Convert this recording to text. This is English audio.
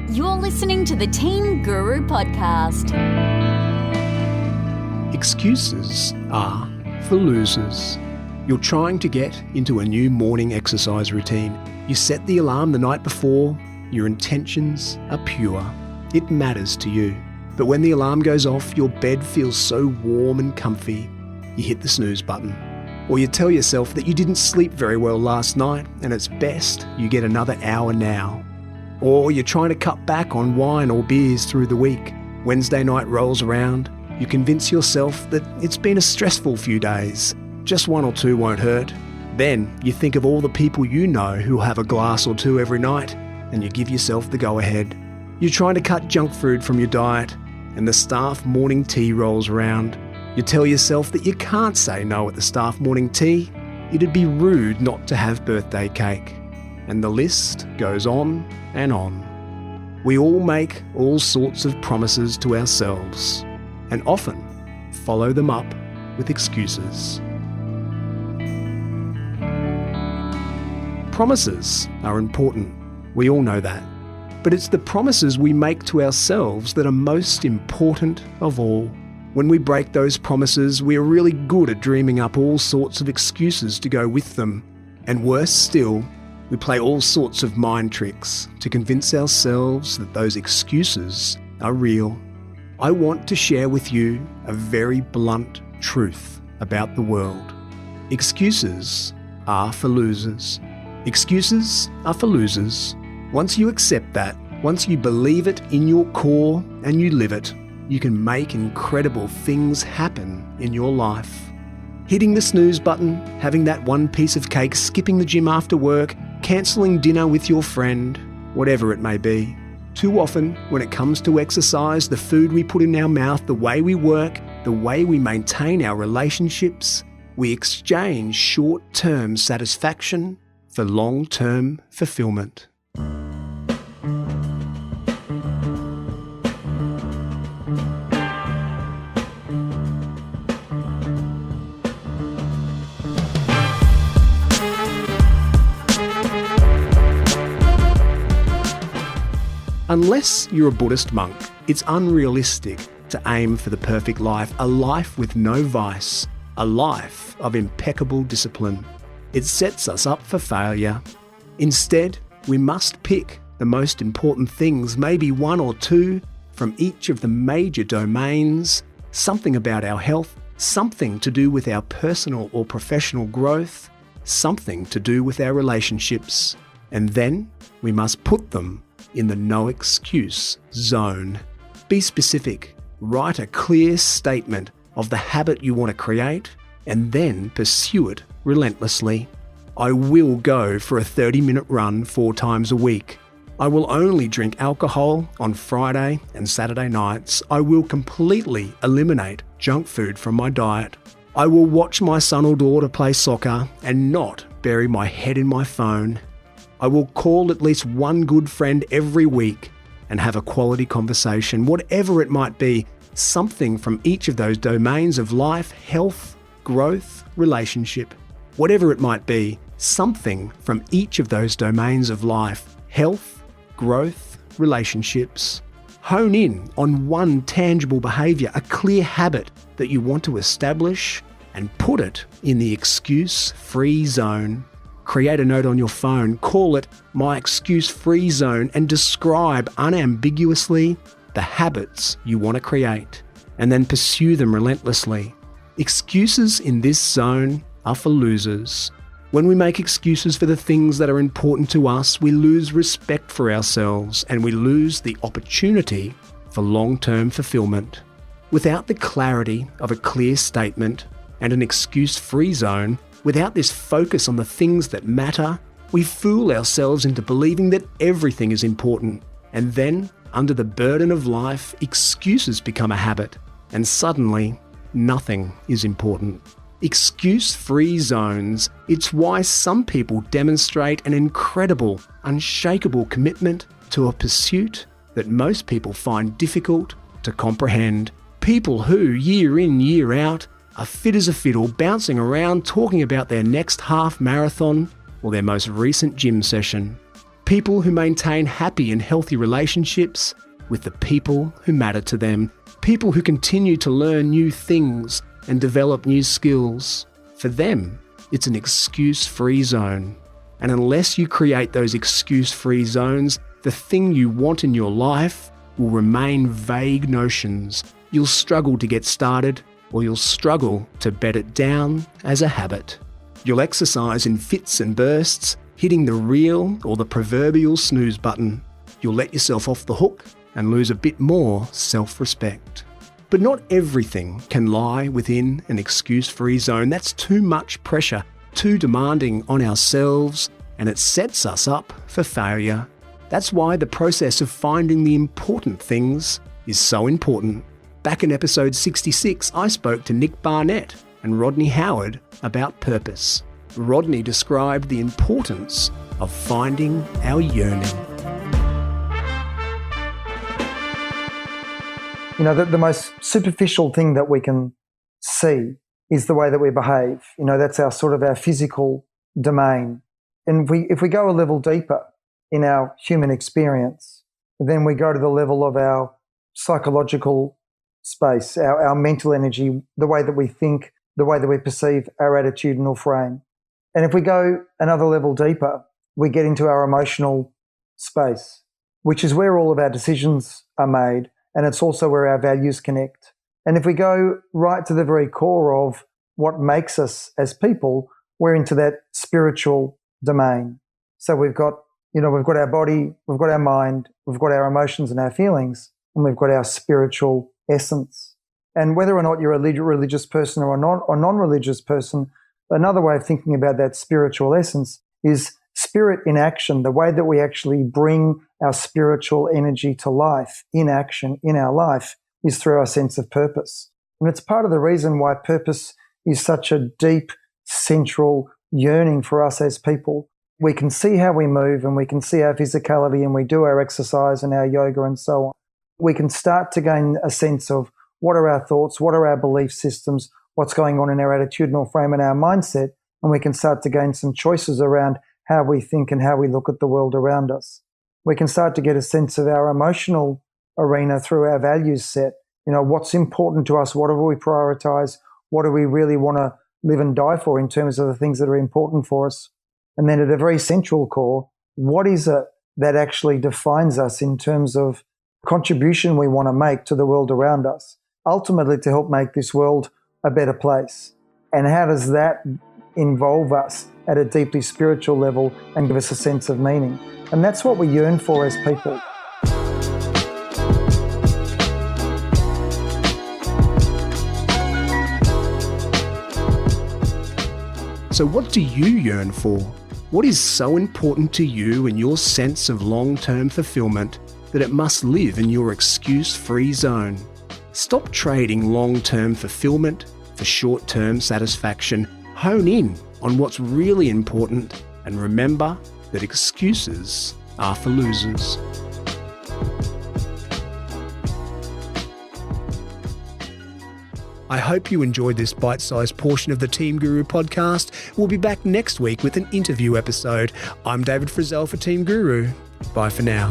You're listening to the Teen Guru Podcast. Excuses are for losers. You're trying to get into a new morning exercise routine. You set the alarm the night before. Your intentions are pure. It matters to you. But when the alarm goes off, your bed feels so warm and comfy, you hit the snooze button. Or you tell yourself that you didn't sleep very well last night and it's best you get another hour now. Or you're trying to cut back on wine or beers through the week. Wednesday night rolls around. You convince yourself that it's been a stressful few days. Just one or two won't hurt. Then you think of all the people you know who have a glass or two every night and you give yourself the go-ahead. You're trying to cut junk food from your diet and the staff morning tea rolls around. You tell yourself that you can't say no at the staff morning tea. It'd be rude not to have birthday cake. And the list goes on and on. We all make all sorts of promises to ourselves and often follow them up with excuses. Promises are important. We all know that. But it's the promises we make to ourselves that are most important of all. When we break those promises, we are really good at dreaming up all sorts of excuses to go with them. And worse still, we play all sorts of mind tricks to convince ourselves that those excuses are real. I want to share with you a very blunt truth about the world. Excuses are for losers. Excuses are for losers. Once you accept that, once you believe it in your core and you live it, you can make incredible things happen in your life. Hitting the snooze button, having that one piece of cake, skipping the gym after work, cancelling dinner with your friend, whatever it may be. Too often, when it comes to exercise, the food we put in our mouth, the way we work, the way we maintain our relationships, we exchange short-term satisfaction for long-term fulfillment. Unless you're a Buddhist monk, it's unrealistic to aim for the perfect life, a life with no vice, a life of impeccable discipline. It sets us up for failure. Instead, we must pick the most important things, maybe one or two from each of the major domains, something about our health, something to do with our personal or professional growth, something to do with our relationships, and then we must put them in the no excuse zone. Be specific. Write a clear statement of the habit you want to create and then pursue it relentlessly. I will go for a 30-minute run 4 times a week. I will only drink alcohol on Friday and Saturday nights. I will completely eliminate junk food from my diet. I will watch my son or daughter play soccer and not bury my head in my phone. I will call at least one good friend every week and have a quality conversation, whatever it might be, something from each of those domains of life, health, growth, relationship. Whatever it might be, something from each of those domains of life, health, growth, relationships. Hone in on one tangible behaviour, a clear habit that you want to establish and put it in the excuse-free zone. Create a note on your phone, call it My Excuse-Free Zone, and describe unambiguously the habits you want to create, and then pursue them relentlessly. Excuses in this zone are for losers. When we make excuses for the things that are important to us, we lose respect for ourselves and we lose the opportunity for long-term fulfillment. Without the clarity of a clear statement and an excuse-free zone, without this focus on the things that matter, we fool ourselves into believing that everything is important. And then, under the burden of life, excuses become a habit. And suddenly, nothing is important. Excuse-free zones. It's why some people demonstrate an incredible, unshakable commitment to a pursuit that most people find difficult to comprehend. People who, year in, year out, are fit as a fiddle, bouncing around, talking about their next half marathon or their most recent gym session. People who maintain happy and healthy relationships with the people who matter to them. People who continue to learn new things and develop new skills. For them, it's an excuse-free zone. And unless you create those excuse-free zones, the thing you want in your life will remain vague notions. You'll struggle to get started, or you'll struggle to bed it down as a habit. You'll exercise in fits and bursts, hitting the real or the proverbial snooze button. You'll let yourself off the hook and lose a bit more self-respect. But not everything can lie within an excuse-free zone. That's too much pressure, too demanding on ourselves, and it sets us up for failure. That's why the process of finding the important things is so important. Back in episode 66, I spoke to Nick Barnett and Rodney Howard about purpose. Rodney described the importance of finding our yearning. You know, the most superficial thing that we can see is the way that we behave. You know, that's our physical domain. And if we go a level deeper in our human experience, then we go to the level of our psychological space, our mental energy, the way that we think, the way that we perceive our attitudinal frame. And if we go another level deeper, we get into our emotional space, which is where all of our decisions are made. And it's also where our values connect. And if we go right to the very core of what makes us as people, we're into that spiritual domain. So we've got our body, we've got our mind, we've got our emotions and our feelings, and we've got our spiritual essence. And whether or not you're a religious person or a non-religious person, another way of thinking about that spiritual essence is spirit in action, the way that we actually bring our spiritual energy to life, in action, in our life, is through our sense of purpose. And it's part of the reason why purpose is such a deep, central yearning for us as people. We can see how we move and we can see our physicality and we do our exercise and our yoga and so on. We can start to gain a sense of what are our thoughts, what are our belief systems, what's going on in our attitudinal frame and our mindset, and we can start to gain some choices around how we think and how we look at the world around us. We can start to get a sense of our emotional arena through our values set. You know, what's important to us? What do we prioritize? What do we really want to live and die for in terms of the things that are important for us? And then at a very central core, what is it that actually defines us in terms of contribution we want to make to the world around us, ultimately to help make this world a better place? And how does that involve us at a deeply spiritual level and give us a sense of meaning? And that's what we yearn for as people. So what do you yearn for? What is so important to you and your sense of long-term fulfillment that it must live in your excuse-free zone? Stop trading long-term fulfillment for short-term satisfaction. Hone in on what's really important and remember that excuses are for losers. I hope you enjoyed this bite-sized portion of the Team Guru podcast. We'll be back next week with an interview episode. I'm David Frizzell for Team Guru. Bye for now.